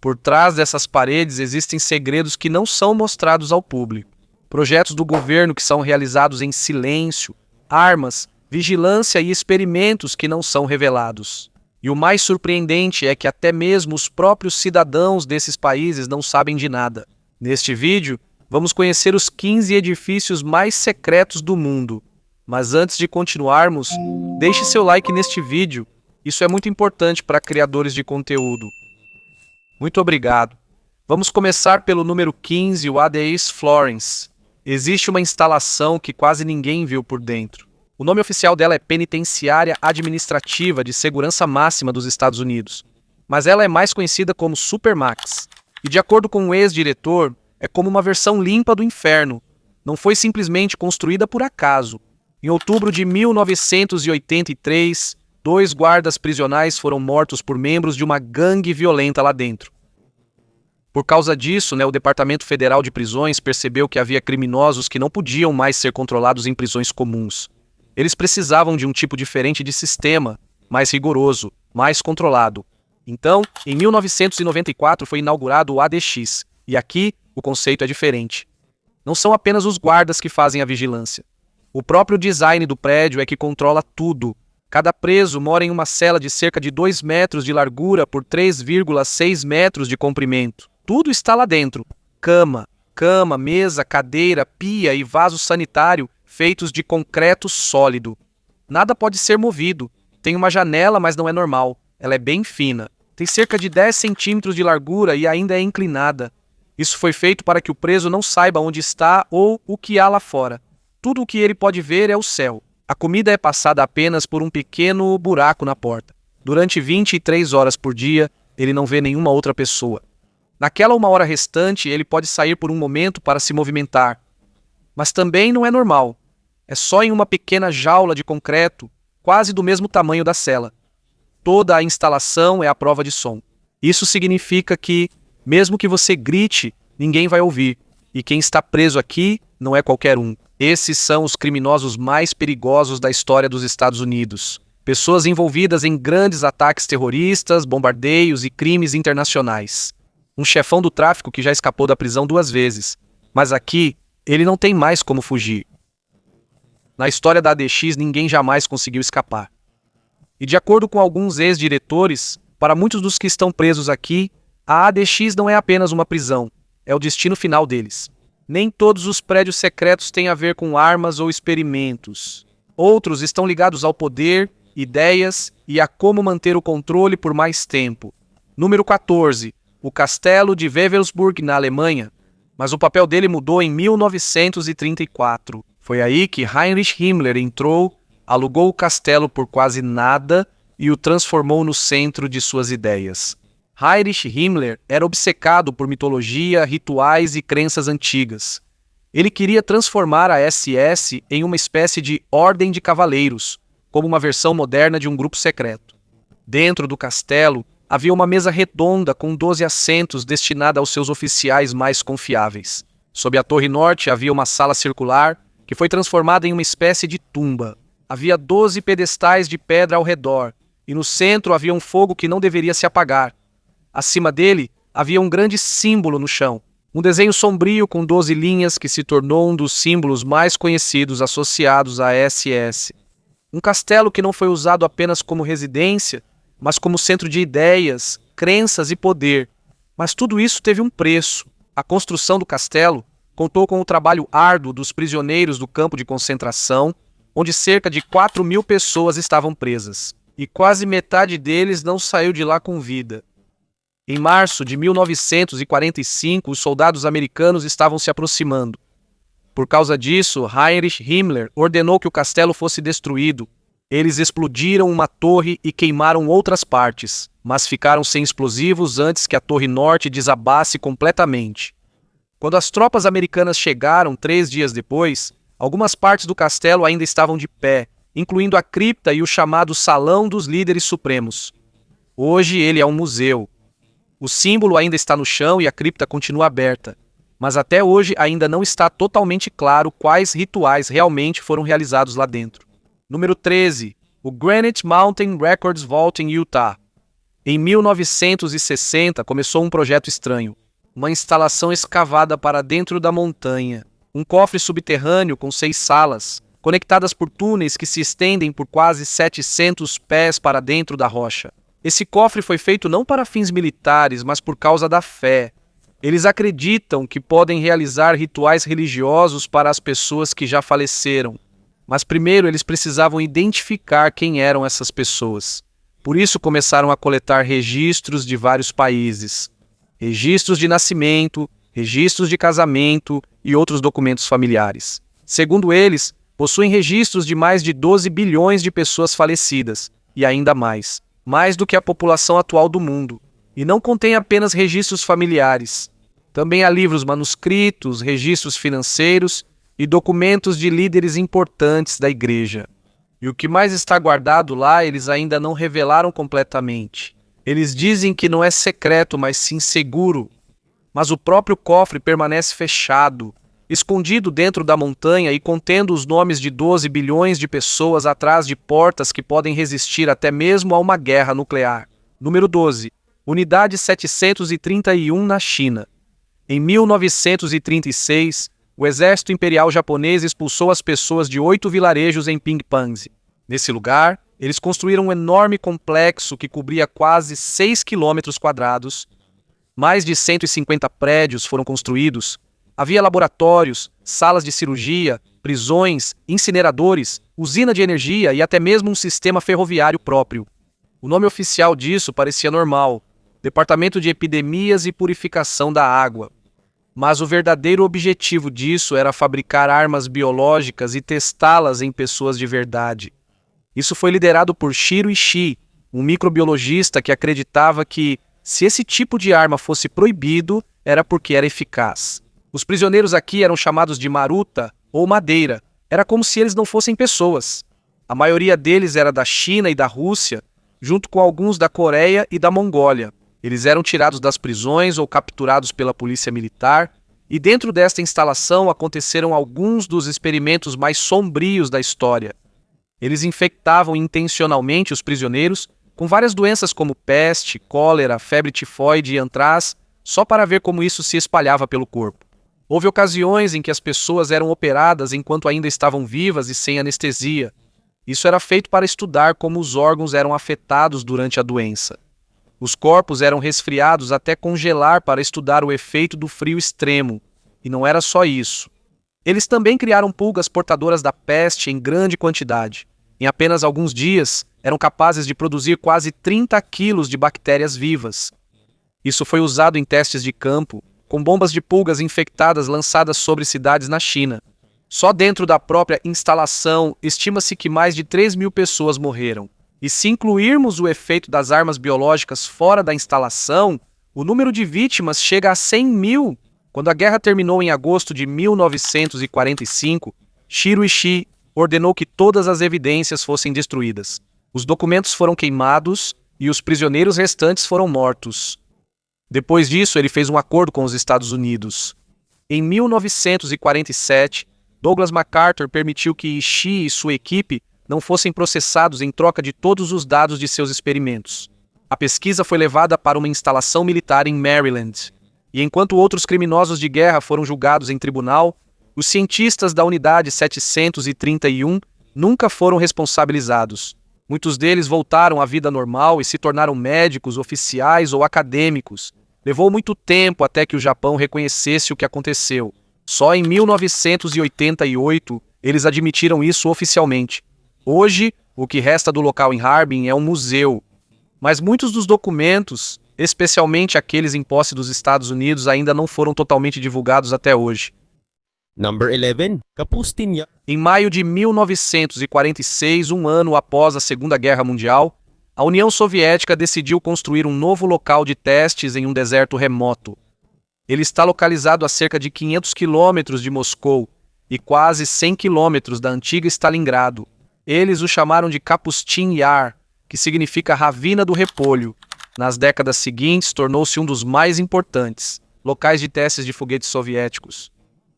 Por trás dessas paredes existem segredos que não são mostrados ao público. Projetos do governo que são realizados em silêncio, armas, vigilância e experimentos que não são revelados. E o mais surpreendente é que até mesmo os próprios cidadãos desses países não sabem de nada. Neste vídeo, vamos conhecer os 15 edifícios mais secretos do mundo. Mas antes de continuarmos, deixe seu like neste vídeo. Isso é muito importante para criadores de conteúdo. Muito obrigado. Vamos começar pelo número 15, o ADES Florence. Existe uma instalação que quase ninguém viu por dentro. O nome oficial dela é Penitenciária Administrativa de Segurança Máxima dos Estados Unidos, mas ela é mais conhecida como Supermax. E de acordo com o ex-diretor, é como uma versão limpa do inferno. Não foi simplesmente construída por acaso. Em outubro de 1983, 2 guardas prisionais foram mortos por membros de uma gangue violenta lá dentro. Por causa disso, o Departamento Federal de Prisões percebeu que havia criminosos que não podiam mais ser controlados em prisões comuns. Eles precisavam de um tipo diferente de sistema, mais rigoroso, mais controlado. Então, em 1994 foi inaugurado o ADX, e aqui o conceito é diferente. Não são apenas os guardas que fazem a vigilância. O próprio design do prédio é que controla tudo. Cada preso mora em uma cela de cerca de 2 metros de largura por 3,6 metros de comprimento. Tudo está lá dentro. Cama, mesa, cadeira, pia e vaso sanitário feitos de concreto sólido. Nada pode ser movido. Tem uma janela, mas não é normal. Ela é bem fina. Tem cerca de 10 centímetros de largura e ainda é inclinada. Isso foi feito para que o preso não saiba onde está ou o que há lá fora. Tudo o que ele pode ver é o céu. A comida é passada apenas por um pequeno buraco na porta. Durante 23 horas por dia, ele não vê nenhuma outra pessoa. Naquela 1 hora restante, ele pode sair por um momento para se movimentar. Mas também não é normal. É só em uma pequena jaula de concreto, quase do mesmo tamanho da cela. Toda a instalação é à prova de som. Isso significa que, mesmo que você grite, ninguém vai ouvir. E quem está preso aqui não é qualquer um. Esses são os criminosos mais perigosos da história dos Estados Unidos. Pessoas envolvidas em grandes ataques terroristas, bombardeios e crimes internacionais. Um chefão do tráfico que já escapou da prisão 2 vezes. Mas aqui, ele não tem mais como fugir. Na história da ADX, ninguém jamais conseguiu escapar. E de acordo com alguns ex-diretores, para muitos dos que estão presos aqui, a ADX não é apenas uma prisão, é o destino final deles. Nem todos os prédios secretos têm a ver com armas ou experimentos. Outros estão ligados ao poder, ideias e a como manter o controle por mais tempo. Número 14, o Castelo de Wewelsburg, na Alemanha. Mas o papel dele mudou em 1934. Foi aí que Heinrich Himmler entrou, alugou o castelo por quase nada e o transformou no centro de suas ideias. Heinrich Himmler era obcecado por mitologia, rituais e crenças antigas. Ele queria transformar a SS em uma espécie de ordem de cavaleiros, como uma versão moderna de um grupo secreto. Dentro do castelo, havia uma mesa redonda com 12 assentos destinada aos seus oficiais mais confiáveis. Sob a torre norte havia uma sala circular que foi transformada em uma espécie de tumba. Havia 12 pedestais de pedra ao redor, e no centro havia um fogo que não deveria se apagar. Acima dele, havia um grande símbolo no chão, um desenho sombrio com 12 linhas que se tornou um dos símbolos mais conhecidos associados à SS. Um castelo que não foi usado apenas como residência, mas como centro de ideias, crenças e poder. Mas tudo isso teve um preço. A construção do castelo contou com o trabalho árduo dos prisioneiros do campo de concentração, onde cerca de 4.000 pessoas estavam presas. E quase metade deles não saiu de lá com vida. Em março de 1945, os soldados americanos estavam se aproximando. Por causa disso, Heinrich Himmler ordenou que o castelo fosse destruído. Eles explodiram uma torre e queimaram outras partes, mas ficaram sem explosivos antes que a torre norte desabasse completamente. Quando as tropas americanas chegaram 3 dias depois, algumas partes do castelo ainda estavam de pé, incluindo a cripta e o chamado Salão dos Líderes Supremos. Hoje ele é um museu. O símbolo ainda está no chão e a cripta continua aberta, mas até hoje ainda não está totalmente claro quais rituais realmente foram realizados lá dentro. Número 13. O Granite Mountain Records Vault em Utah. Em 1960, começou um projeto estranho. Uma instalação escavada para dentro da montanha. Um cofre subterrâneo com 6 salas, conectadas por túneis que se estendem por quase 700 pés para dentro da rocha. Esse cofre foi feito não para fins militares, mas por causa da fé. Eles acreditam que podem realizar rituais religiosos para as pessoas que já faleceram. Mas primeiro eles precisavam identificar quem eram essas pessoas. Por isso começaram a coletar registros de vários países. Registros de nascimento, registros de casamento e outros documentos familiares. Segundo eles, possuem registros de mais de 12 bilhões de pessoas falecidas, e ainda mais do que a população atual do mundo. E não contém apenas registros familiares. Também há livros manuscritos, registros financeiros e documentos de líderes importantes da igreja. E o que mais está guardado lá, eles ainda não revelaram completamente. Eles dizem que não é secreto, mas sim seguro. Mas o próprio cofre permanece fechado, escondido dentro da montanha e contendo os nomes de 12 bilhões de pessoas atrás de portas que podem resistir até mesmo a uma guerra nuclear. Número 12. Unidade 731 na China. Em 1936, o exército imperial japonês expulsou as pessoas de 8 vilarejos em Pingpanzi. Nesse lugar, eles construíram um enorme complexo que cobria quase 6 quilômetros quadrados. Mais de 150 prédios foram construídos. Havia laboratórios, salas de cirurgia, prisões, incineradores, usina de energia e até mesmo um sistema ferroviário próprio. O nome oficial disso parecia normal: Departamento de Epidemias e Purificação da Água. Mas o verdadeiro objetivo disso era fabricar armas biológicas e testá-las em pessoas de verdade. Isso foi liderado por Shiro Ishii, um microbiologista que acreditava que, se esse tipo de arma fosse proibido, era porque era eficaz. Os prisioneiros aqui eram chamados de maruta ou madeira. Era como se eles não fossem pessoas. A maioria deles era da China e da Rússia, junto com alguns da Coreia e da Mongólia. Eles eram tirados das prisões ou capturados pela polícia militar, e dentro desta instalação aconteceram alguns dos experimentos mais sombrios da história. Eles infectavam intencionalmente os prisioneiros com várias doenças como peste, cólera, febre tifoide e antraz, só para ver como isso se espalhava pelo corpo. Houve ocasiões em que as pessoas eram operadas enquanto ainda estavam vivas e sem anestesia. Isso era feito para estudar como os órgãos eram afetados durante a doença. Os corpos eram resfriados até congelar para estudar o efeito do frio extremo. E não era só isso. Eles também criaram pulgas portadoras da peste em grande quantidade. Em apenas alguns dias, eram capazes de produzir quase 30 quilos de bactérias vivas. Isso foi usado em testes de campo, com bombas de pulgas infectadas lançadas sobre cidades na China. Só dentro da própria instalação, estima-se que mais de 3.000 pessoas morreram. E se incluirmos o efeito das armas biológicas fora da instalação, o número de vítimas chega a 100.000. Quando a guerra terminou em agosto de 1945, Shiro Ishii ordenou que todas as evidências fossem destruídas. Os documentos foram queimados e os prisioneiros restantes foram mortos. Depois disso, ele fez um acordo com os Estados Unidos. Em 1947, Douglas MacArthur permitiu que Ishii e sua equipe não fossem processados em troca de todos os dados de seus experimentos. A pesquisa foi levada para uma instalação militar em Maryland, e enquanto outros criminosos de guerra foram julgados em tribunal, os cientistas da Unidade 731 nunca foram responsabilizados. Muitos deles voltaram à vida normal e se tornaram médicos, oficiais ou acadêmicos. Levou muito tempo até que o Japão reconhecesse o que aconteceu. Só em 1988 eles admitiram isso oficialmente. Hoje, o que resta do local em Harbin é um museu. Mas muitos dos documentos, especialmente aqueles em posse dos Estados Unidos, ainda não foram totalmente divulgados até hoje. Number 11. Kapustin. Em maio de 1946, um ano após a Segunda Guerra Mundial, a União Soviética decidiu construir um novo local de testes em um deserto remoto. Ele está localizado a cerca de 500 quilômetros de Moscou e quase 100 quilômetros da antiga Stalingrado. Eles o chamaram de Kapustin Yar, que significa Ravina do Repolho. Nas décadas seguintes, tornou-se um dos mais importantes locais de testes de foguetes soviéticos.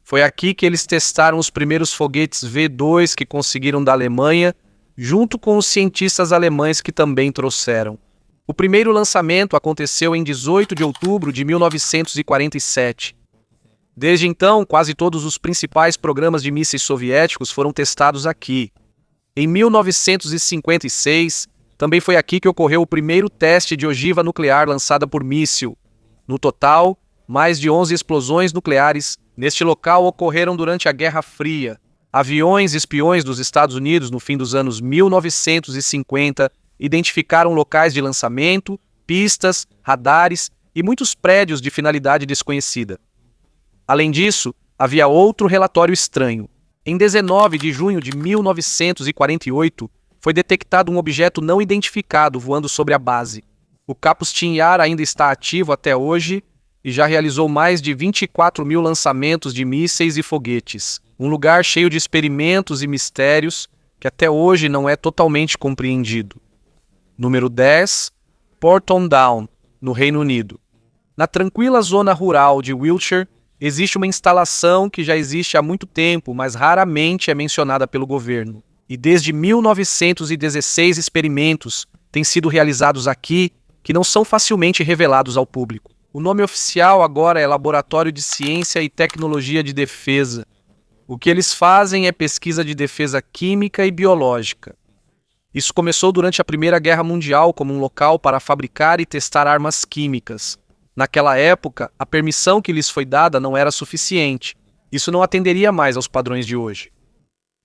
Foi aqui que eles testaram os primeiros foguetes V-2 que conseguiram da Alemanha, junto com os cientistas alemães que também trouxeram. O primeiro lançamento aconteceu em 18 de outubro de 1947. Desde então, quase todos os principais programas de mísseis soviéticos foram testados aqui. Em 1956, também foi aqui que ocorreu o primeiro teste de ogiva nuclear lançada por míssil. No total, mais de 11 explosões nucleares neste local ocorreram durante a Guerra Fria. Aviões espiões dos Estados Unidos no fim dos anos 1950 identificaram locais de lançamento, pistas, radares e muitos prédios de finalidade desconhecida. Além disso, havia outro relatório estranho. Em 19 de junho de 1948, foi detectado um objeto não identificado voando sobre a base. O Kapustin Yar ainda está ativo até hoje e já realizou mais de 24 mil lançamentos de mísseis e foguetes. Um lugar cheio de experimentos e mistérios que até hoje não é totalmente compreendido. Número 10. Porton Down, no Reino Unido. Na tranquila zona rural de Wiltshire, existe uma instalação que já existe há muito tempo, mas raramente é mencionada pelo governo. E desde 1916 experimentos têm sido realizados aqui que não são facilmente revelados ao público. O nome oficial agora é Laboratório de Ciência e Tecnologia de Defesa. O que eles fazem é pesquisa de defesa química e biológica. Isso começou durante a Primeira Guerra Mundial como um local para fabricar e testar armas químicas. Naquela época, a permissão que lhes foi dada não era suficiente. Isso não atenderia mais aos padrões de hoje.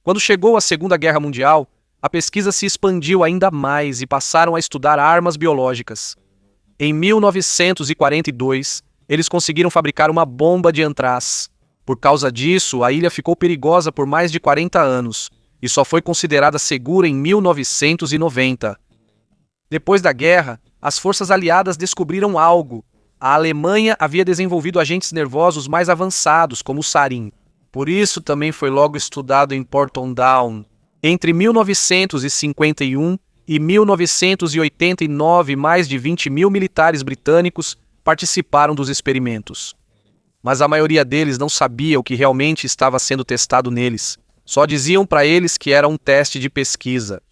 Quando chegou a Segunda Guerra Mundial, a pesquisa se expandiu ainda mais e passaram a estudar armas biológicas. Em 1942, eles conseguiram fabricar uma bomba de antraz. Por causa disso, a ilha ficou perigosa por mais de 40 anos e só foi considerada segura em 1990. Depois da guerra, as forças aliadas descobriram algo. A Alemanha havia desenvolvido agentes nervosos mais avançados, como o sarin. Por isso também foi logo estudado em Porton Down. Entre 1951 e 1989, mais de 20 mil militares britânicos participaram dos experimentos. Mas a maioria deles não sabia o que realmente estava sendo testado neles. Só diziam para eles que era um teste de pesquisa.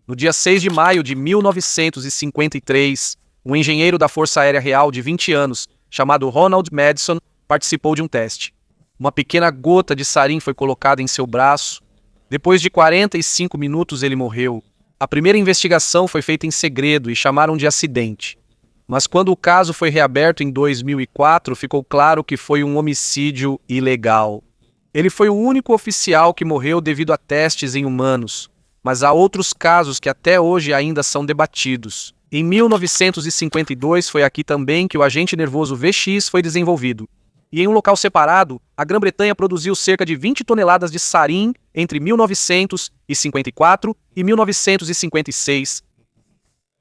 No dia 6 de maio de 1953, um engenheiro da Força Aérea Real de 20 anos, chamado Ronald Madison, participou de um teste. Uma pequena gota de sarin foi colocada em seu braço. Depois de 45 minutos ele morreu. A primeira investigação foi feita em segredo e chamaram de acidente. Mas quando o caso foi reaberto em 2004, ficou claro que foi um homicídio ilegal. Ele foi o único oficial que morreu devido a testes em humanos, mas há outros casos que até hoje ainda são debatidos. Em 1952 foi aqui também que o agente nervoso VX foi desenvolvido. E em um local separado, a Grã-Bretanha produziu cerca de 20 toneladas de sarin entre 1954 e 1956.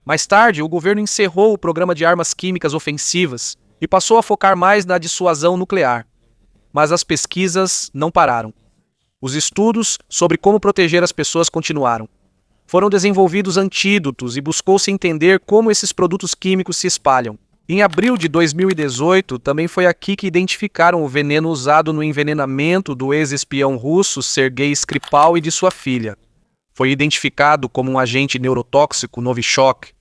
Mais tarde, o governo encerrou o programa de armas químicas ofensivas e passou a focar mais na dissuasão nuclear. Mas as pesquisas não pararam. Os estudos sobre como proteger as pessoas continuaram. Foram desenvolvidos antídotos e buscou-se entender como esses produtos químicos se espalham. Em abril de 2018, também foi aqui que identificaram o veneno usado no envenenamento do ex-espião russo Sergei Skripal e de sua filha. Foi identificado como um agente neurotóxico Novichok.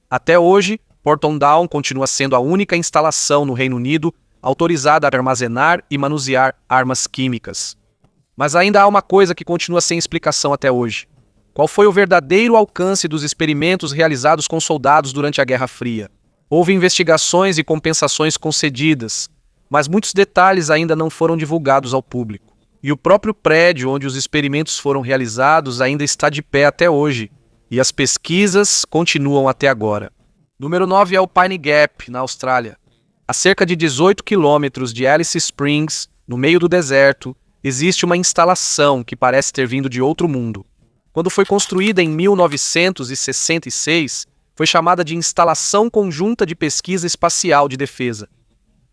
Até hoje, Porton Down continua sendo a única instalação no Reino Unido autorizada a armazenar e manusear armas químicas. Mas ainda há uma coisa que continua sem explicação até hoje. Qual foi o verdadeiro alcance dos experimentos realizados com soldados durante a Guerra Fria? Houve investigações e compensações concedidas, mas muitos detalhes ainda não foram divulgados ao público. E o próprio prédio onde os experimentos foram realizados ainda está de pé até hoje, e as pesquisas continuam até agora. Número 9 é o Pine Gap, na Austrália. A cerca de 18 quilômetros de Alice Springs, no meio do deserto, existe uma instalação que parece ter vindo de outro mundo. Quando foi construída em 1966, foi chamada de Instalação Conjunta de Pesquisa Espacial de Defesa.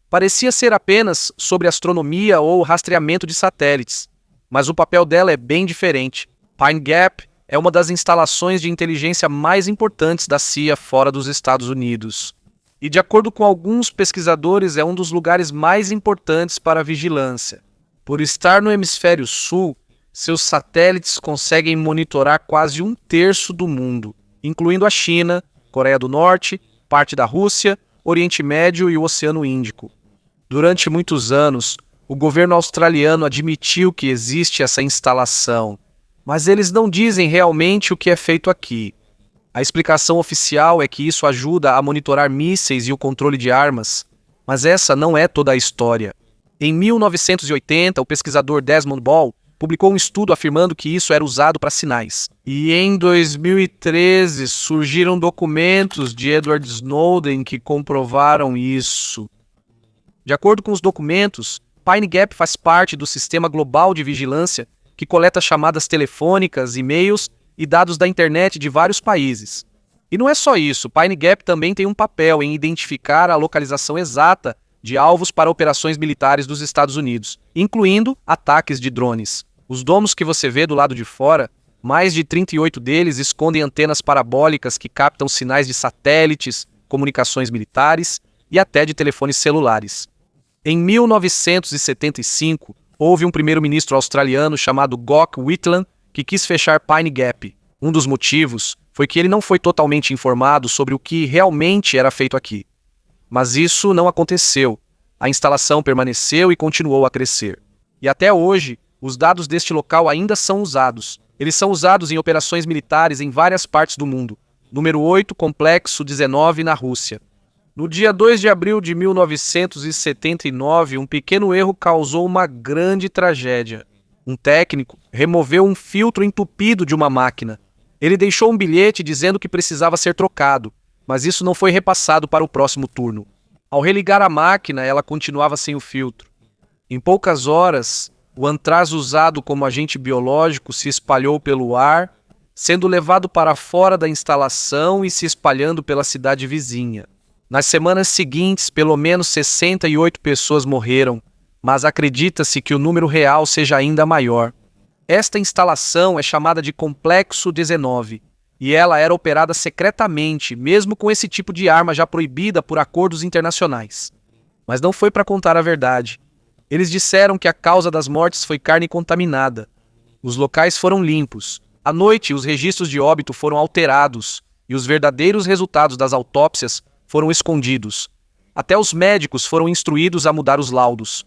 Parecia ser apenas sobre astronomia ou rastreamento de satélites, mas o papel dela é bem diferente. Pine Gap é uma das instalações de inteligência mais importantes da CIA fora dos Estados Unidos. E, de acordo com alguns pesquisadores, é um dos lugares mais importantes para a vigilância. Por estar no hemisfério sul, seus satélites conseguem monitorar quase um terço do mundo, incluindo a China, Coreia do Norte, parte da Rússia, Oriente Médio e o Oceano Índico. Durante muitos anos, o governo australiano admitiu que existe essa instalação, mas eles não dizem realmente o que é feito aqui. A explicação oficial é que isso ajuda a monitorar mísseis e o controle de armas, mas essa não é toda a história. Em 1980, o pesquisador Desmond Ball publicou um estudo afirmando que isso era usado para sinais. E em 2013 surgiram documentos de Edward Snowden que comprovaram isso. De acordo com os documentos, Pine Gap faz parte do sistema global de vigilância que coleta chamadas telefônicas, e-mails e dados da internet de vários países. E não é só isso, Pine Gap também tem um papel em identificar a localização exata de alvos para operações militares dos Estados Unidos, incluindo ataques de drones. Os domos que você vê do lado de fora, mais de 38 deles escondem antenas parabólicas que captam sinais de satélites, comunicações militares e até de telefones celulares. Em 1975, houve um primeiro-ministro australiano chamado Gough Whitlam que quis fechar Pine Gap. Um dos motivos foi que ele não foi totalmente informado sobre o que realmente era feito aqui. Mas isso não aconteceu. A instalação permaneceu e continuou a crescer. E até hoje, os dados deste local ainda são usados. Eles são usados em operações militares em várias partes do mundo. Número 8, Complexo 19, na Rússia. No dia 2 de abril de 1979, um pequeno erro causou uma grande tragédia. Um técnico removeu um filtro entupido de uma máquina. Ele deixou um bilhete dizendo que precisava ser trocado, mas isso não foi repassado para o próximo turno. Ao religar a máquina, ela continuava sem o filtro. Em poucas horas, o antraz usado como agente biológico se espalhou pelo ar, sendo levado para fora da instalação e se espalhando pela cidade vizinha. Nas semanas seguintes, pelo menos 68 pessoas morreram, mas acredita-se que o número real seja ainda maior. Esta instalação é chamada de Complexo 19, e ela era operada secretamente, mesmo com esse tipo de arma já proibida por acordos internacionais. Mas não foi para contar a verdade. Eles disseram que a causa das mortes foi carne contaminada. Os locais foram limpos. À noite, os registros de óbito foram alterados, e os verdadeiros resultados das autópsias foram escondidos. Até os médicos foram instruídos a mudar os laudos.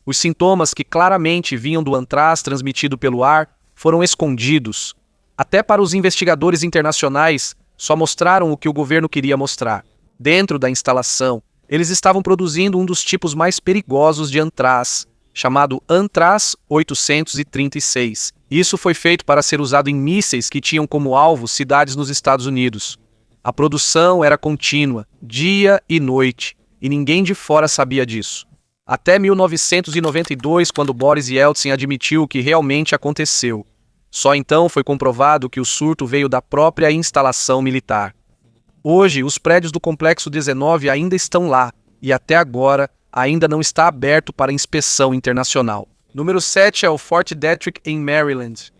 Os sintomas que claramente vinham do antraz transmitido pelo ar foram escondidos. Até para os investigadores internacionais, só mostraram o que o governo queria mostrar. Dentro da instalação, eles estavam produzindo um dos tipos mais perigosos de antraz, chamado Antraz 836. Isso foi feito para ser usado em mísseis que tinham como alvo cidades nos Estados Unidos. A produção era contínua, dia e noite, e ninguém de fora sabia disso. Até 1992, quando Boris Yeltsin admitiu o que realmente aconteceu. Só então foi comprovado que o surto veio da própria instalação militar. Hoje, os prédios do Complexo 19 ainda estão lá, e até agora ainda não está aberto para inspeção internacional. Número 7 é o Fort Detrick, em Maryland.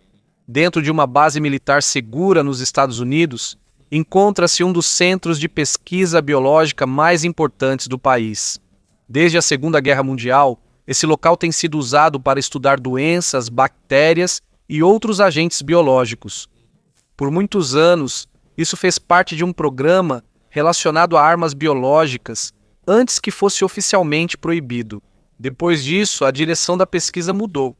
Dentro de uma base militar segura nos Estados Unidos, encontra-se um dos centros de pesquisa biológica mais importantes do país. Desde a Segunda Guerra Mundial, esse local tem sido usado para estudar doenças, bactérias e outros agentes biológicos. Por muitos anos, isso fez parte de um programa relacionado a armas biológicas antes que fosse oficialmente proibido. Depois disso, a direção da pesquisa mudou,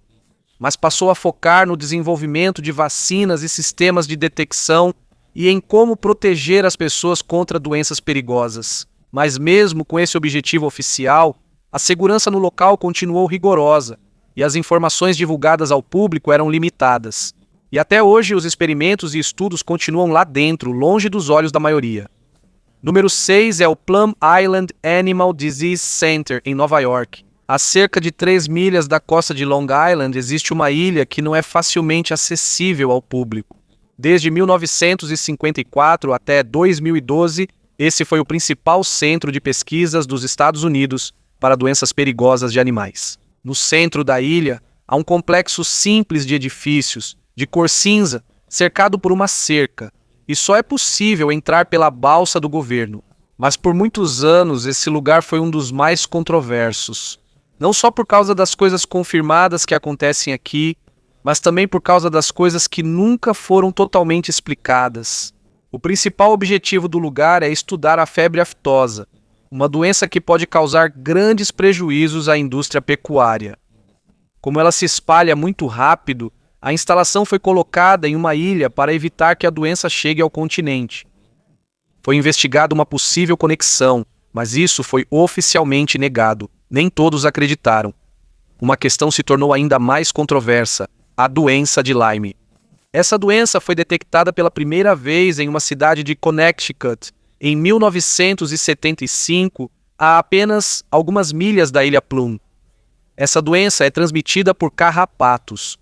mas passou a focar no desenvolvimento de vacinas e sistemas de detecção e em como proteger as pessoas contra doenças perigosas. Mas mesmo com esse objetivo oficial, a segurança no local continuou rigorosa e as informações divulgadas ao público eram limitadas. E até hoje os experimentos e estudos continuam lá dentro, longe dos olhos da maioria. Número 6 é o Plum Island Animal Disease Center, em Nova York. A cerca de 3 milhas da costa de Long Island existe uma ilha que não é facilmente acessível ao público. Desde 1954 até 2012, esse foi o principal centro de pesquisas dos Estados Unidos para doenças perigosas de animais. No centro da ilha, há um complexo simples de edifícios, de cor cinza, cercado por uma cerca, e só é possível entrar pela balsa do governo. Mas por muitos anos, esse lugar foi um dos mais controversos. Não só por causa das coisas confirmadas que acontecem aqui, mas também por causa das coisas que nunca foram totalmente explicadas. O principal objetivo do lugar é estudar a febre aftosa, uma doença que pode causar grandes prejuízos à indústria pecuária. Como ela se espalha muito rápido, a instalação foi colocada em uma ilha para evitar que a doença chegue ao continente. Foi investigada uma possível conexão, mas isso foi oficialmente negado. Nem todos acreditaram. Uma questão se tornou ainda mais controversa: a doença de Lyme. Essa doença foi detectada pela primeira vez em uma cidade de Connecticut, em 1975, a apenas algumas milhas da ilha Plum. Essa doença é transmitida por carrapatos.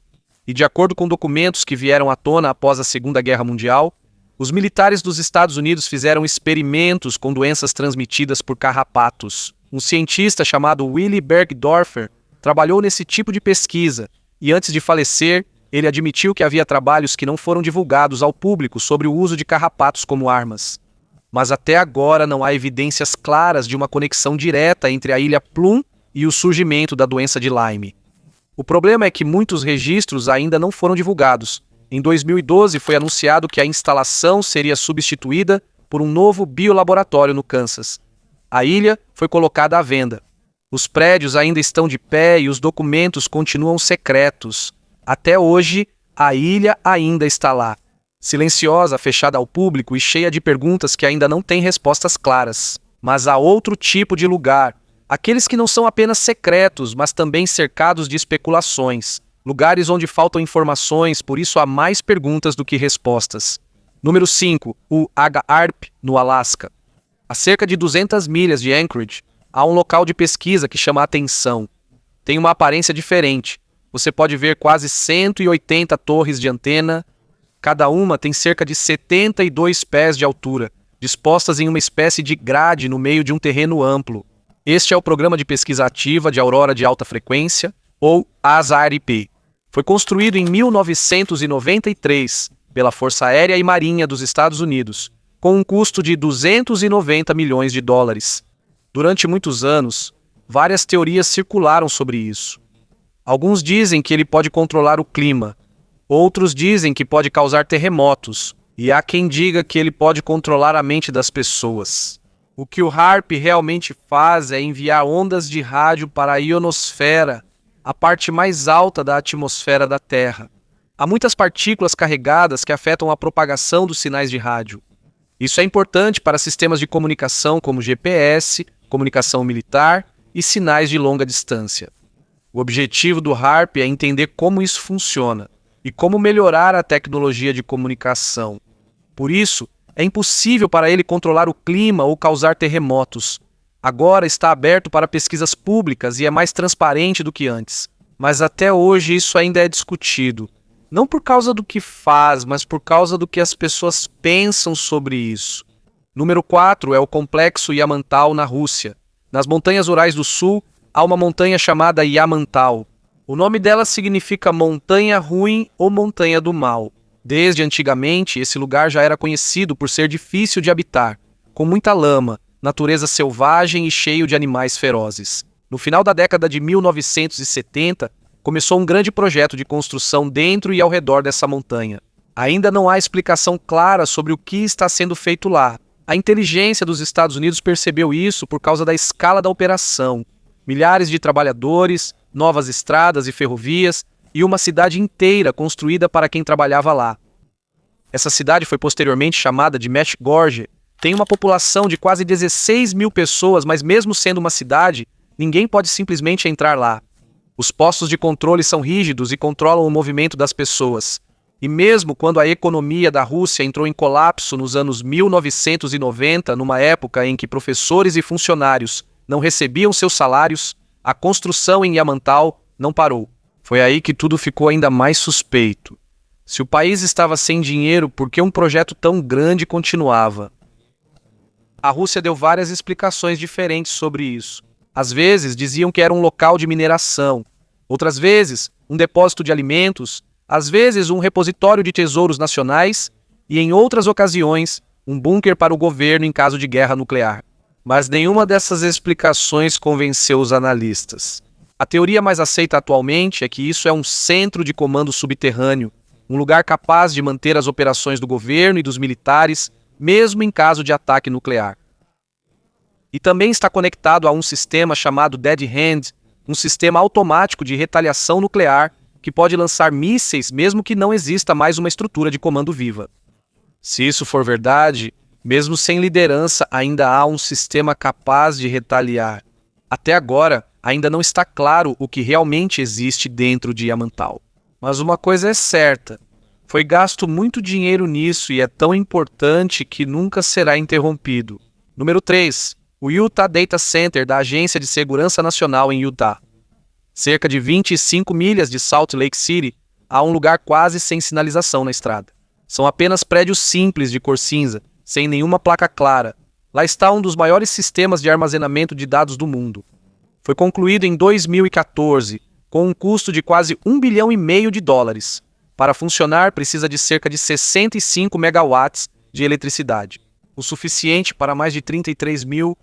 E de acordo com documentos que vieram à tona após a Segunda Guerra Mundial, os militares dos Estados Unidos fizeram experimentos com doenças transmitidas por carrapatos. Um cientista chamado Willy Bergdorfer trabalhou nesse tipo de pesquisa e, antes de falecer, ele admitiu que havia trabalhos que não foram divulgados ao público sobre o uso de carrapatos como armas. Mas até agora não há evidências claras de uma conexão direta entre a ilha Plum e o surgimento da doença de Lyme. O problema é que muitos registros ainda não foram divulgados. Em 2012 foi anunciado que a instalação seria substituída por um novo biolaboratório no Kansas. A ilha foi colocada à venda. Os prédios ainda estão de pé e os documentos continuam secretos. Até hoje, a ilha ainda está lá, silenciosa, fechada ao público e cheia de perguntas que ainda não têm respostas claras. Mas há outro tipo de lugar, aqueles que não são apenas secretos, mas também cercados de especulações. Lugares onde faltam informações, por isso há mais perguntas do que respostas. Número 5. O HAARP, no Alasca. A cerca de 200 milhas de Anchorage, há um local de pesquisa que chama a atenção. Tem uma aparência diferente. Você pode ver quase 180 torres de antena. Cada uma tem cerca de 72 pés de altura, dispostas em uma espécie de grade no meio de um terreno amplo. Este é o Programa de Pesquisa Ativa de Aurora de Alta Frequência, ou ASARP. Foi construído em 1993 pela Força Aérea e Marinha dos Estados Unidos, com um custo de 290 milhões de dólares. Durante muitos anos, várias teorias circularam sobre isso. Alguns dizem que ele pode controlar o clima, outros dizem que pode causar terremotos, e há quem diga que ele pode controlar a mente das pessoas. O que o HAARP realmente faz é enviar ondas de rádio para a ionosfera, a parte mais alta da atmosfera da Terra. Há muitas partículas carregadas que afetam a propagação dos sinais de rádio. Isso é importante para sistemas de comunicação como GPS, comunicação militar e sinais de longa distância. O objetivo do HAARP é entender como isso funciona e como melhorar a tecnologia de comunicação. Por isso, é impossível para ele controlar o clima ou causar terremotos. Agora está aberto para pesquisas públicas e é mais transparente do que antes. Mas até hoje isso ainda é discutido. Não por causa do que faz, mas por causa do que as pessoas pensam sobre isso. Número 4 é o Complexo Yamantal, na Rússia. Nas montanhas Urais do Sul, há uma montanha chamada Yamantal. O nome dela significa montanha ruim ou montanha do mal. Desde antigamente, esse lugar já era conhecido por ser difícil de habitar, com muita lama, natureza selvagem e cheio de animais ferozes. No final da década de 1970, começou um grande projeto de construção dentro e ao redor dessa montanha. Ainda não há explicação clara sobre o que está sendo feito lá. A inteligência dos Estados Unidos percebeu isso por causa da escala da operação. Milhares de trabalhadores, novas estradas e ferrovias e uma cidade inteira construída para quem trabalhava lá. Essa cidade foi posteriormente chamada de Medjugorje. Tem uma população de quase 16 mil pessoas, mas mesmo sendo uma cidade, ninguém pode simplesmente entrar lá. Os postos de controle são rígidos e controlam o movimento das pessoas. E mesmo quando a economia da Rússia entrou em colapso nos anos 1990, numa época em que professores e funcionários não recebiam seus salários, a construção em Yamantal não parou. Foi aí que tudo ficou ainda mais suspeito. Se o país estava sem dinheiro, por que um projeto tão grande continuava? A Rússia deu várias explicações diferentes sobre isso. Às vezes diziam que era um local de mineração, outras vezes um depósito de alimentos, às vezes um repositório de tesouros nacionais e, em outras ocasiões, um bunker para o governo em caso de guerra nuclear. Mas nenhuma dessas explicações convenceu os analistas. A teoria mais aceita atualmente é que isso é um centro de comando subterrâneo, um lugar capaz de manter as operações do governo e dos militares mesmo em caso de ataque nuclear. E também está conectado a um sistema chamado Dead Hand, um sistema automático de retaliação nuclear que pode lançar mísseis mesmo que não exista mais uma estrutura de comando viva. Se isso for verdade, mesmo sem liderança, ainda há um sistema capaz de retaliar. Até agora, ainda não está claro o que realmente existe dentro de Yamantau. Mas uma coisa é certa, foi gasto muito dinheiro nisso e é tão importante que nunca será interrompido. Número 3. O Utah Data Center da Agência de Segurança Nacional em Utah. Cerca de 25 milhas de Salt Lake City, há um lugar quase sem sinalização na estrada. São apenas prédios simples de cor cinza, sem nenhuma placa clara. Lá está um dos maiores sistemas de armazenamento de dados do mundo. Foi concluído em 2014, com um custo de quase $1,5 bilhão. Para funcionar, precisa de cerca de 65 megawatts de eletricidade, o suficiente para mais de 33 mil.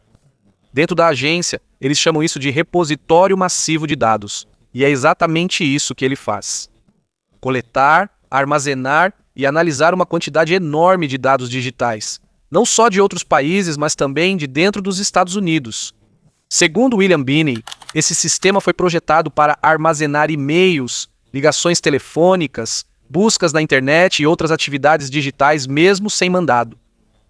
Dentro da agência, eles chamam isso de repositório massivo de dados. E é exatamente isso que ele faz: coletar, armazenar e analisar uma quantidade enorme de dados digitais, não só de outros países, mas também de dentro dos Estados Unidos. Segundo William Binney, esse sistema foi projetado para armazenar e-mails, ligações telefônicas, buscas na internet e outras atividades digitais mesmo sem mandado.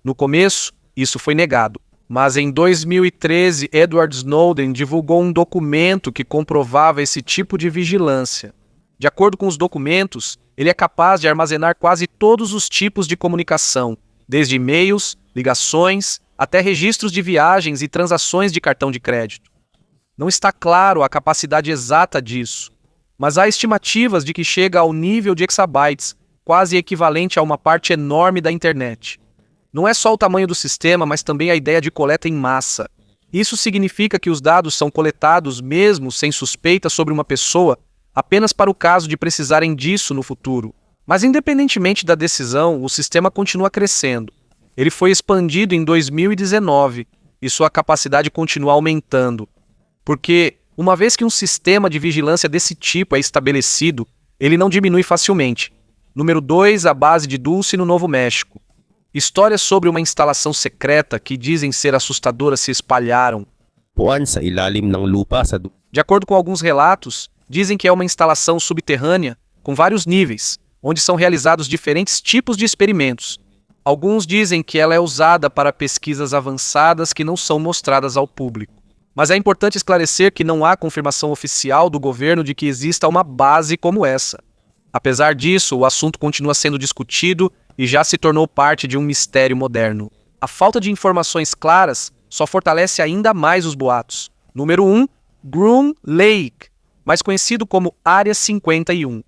No começo, isso foi negado, mas em 2013, Edward Snowden divulgou um documento que comprovava esse tipo de vigilância. De acordo com os documentos, ele é capaz de armazenar quase todos os tipos de comunicação, desde e-mails, ligações, até registros de viagens e transações de cartão de crédito. Não está claro a capacidade exata disso, mas há estimativas de que chega ao nível de exabytes, quase equivalente a uma parte enorme da internet. Não é só o tamanho do sistema, mas também a ideia de coleta em massa. Isso significa que os dados são coletados mesmo sem suspeita sobre uma pessoa, apenas para o caso de precisarem disso no futuro. Mas independentemente da decisão, o sistema continua crescendo. Ele foi expandido em 2019 e sua capacidade continua aumentando. Porque, uma vez que um sistema de vigilância desse tipo é estabelecido, ele não diminui facilmente. Número 2, a base de Dulce, no Novo México. Histórias sobre uma instalação secreta que dizem ser assustadora se espalharam. Puan sa ilalim ng lupa sa De acordo com alguns relatos, dizem que é uma instalação subterrânea com vários níveis, onde são realizados diferentes tipos de experimentos. Alguns dizem que ela é usada para pesquisas avançadas que não são mostradas ao público. Mas é importante esclarecer que não há confirmação oficial do governo de que exista uma base como essa. Apesar disso, o assunto continua sendo discutido e já se tornou parte de um mistério moderno. A falta de informações claras só fortalece ainda mais os boatos. Número 1, Groom Lake, mais conhecido como Área 51.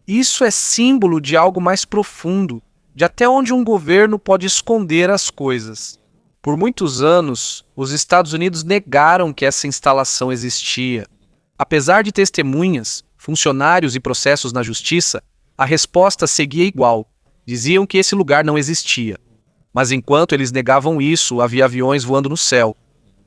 Isso é símbolo de algo mais profundo, de até onde um governo pode esconder as coisas. Por muitos anos, os Estados Unidos negaram que essa instalação existia. Apesar de testemunhas, funcionários e processos na justiça, a resposta seguia igual. Diziam que esse lugar não existia. Mas enquanto eles negavam isso, havia aviões voando no céu.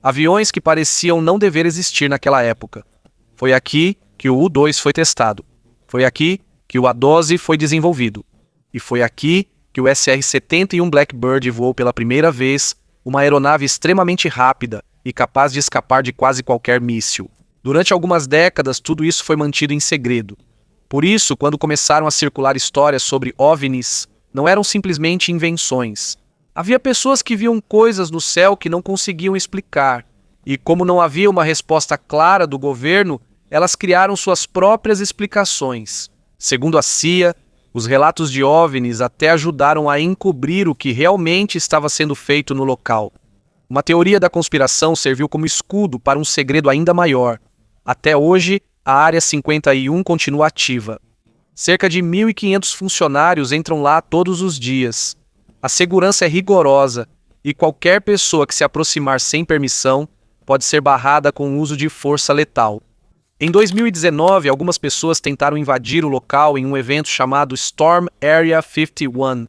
Aviões que pareciam não dever existir naquela época. Foi aqui que o U-2 foi testado. Foi aqui que o A-12 foi desenvolvido. E foi aqui que o SR-71 Blackbird voou pela primeira vez, uma aeronave extremamente rápida e capaz de escapar de quase qualquer míssil. Durante algumas décadas, tudo isso foi mantido em segredo. Por isso, quando começaram a circular histórias sobre OVNIs, não eram simplesmente invenções. Havia pessoas que viam coisas no céu que não conseguiam explicar. E como não havia uma resposta clara do governo, elas criaram suas próprias explicações. Segundo a CIA, os relatos de OVNIs até ajudaram a encobrir o que realmente estava sendo feito no local. Uma teoria da conspiração serviu como escudo para um segredo ainda maior. Até hoje, a Área 51 continua ativa. Cerca de 1.500 funcionários entram lá todos os dias. A segurança é rigorosa e qualquer pessoa que se aproximar sem permissão pode ser barrada com o uso de força letal. Em 2019, algumas pessoas tentaram invadir o local em um evento chamado Storm Area 51.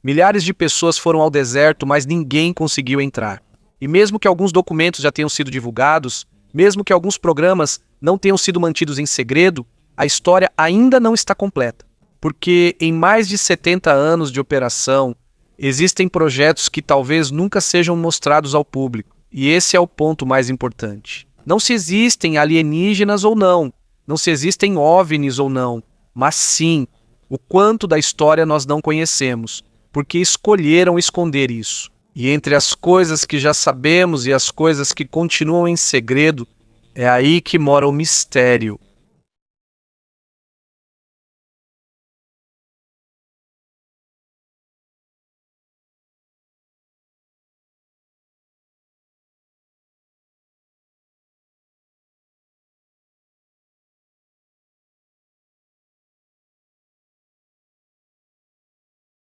Milhares de pessoas foram ao deserto, mas ninguém conseguiu entrar. E mesmo que alguns documentos já tenham sido divulgados, mesmo que alguns programas não tenham sido mantidos em segredo, a história ainda não está completa. Porque em mais de 70 anos de operação, Existem projetos que talvez nunca sejam mostrados ao público, e esse é o ponto mais importante. Não se existem alienígenas ou não, não se existem OVNIs ou não, mas sim o quanto da história nós não conhecemos, porque escolheram esconder isso. E entre as coisas que já sabemos e as coisas que continuam em segredo, é aí que mora o mistério.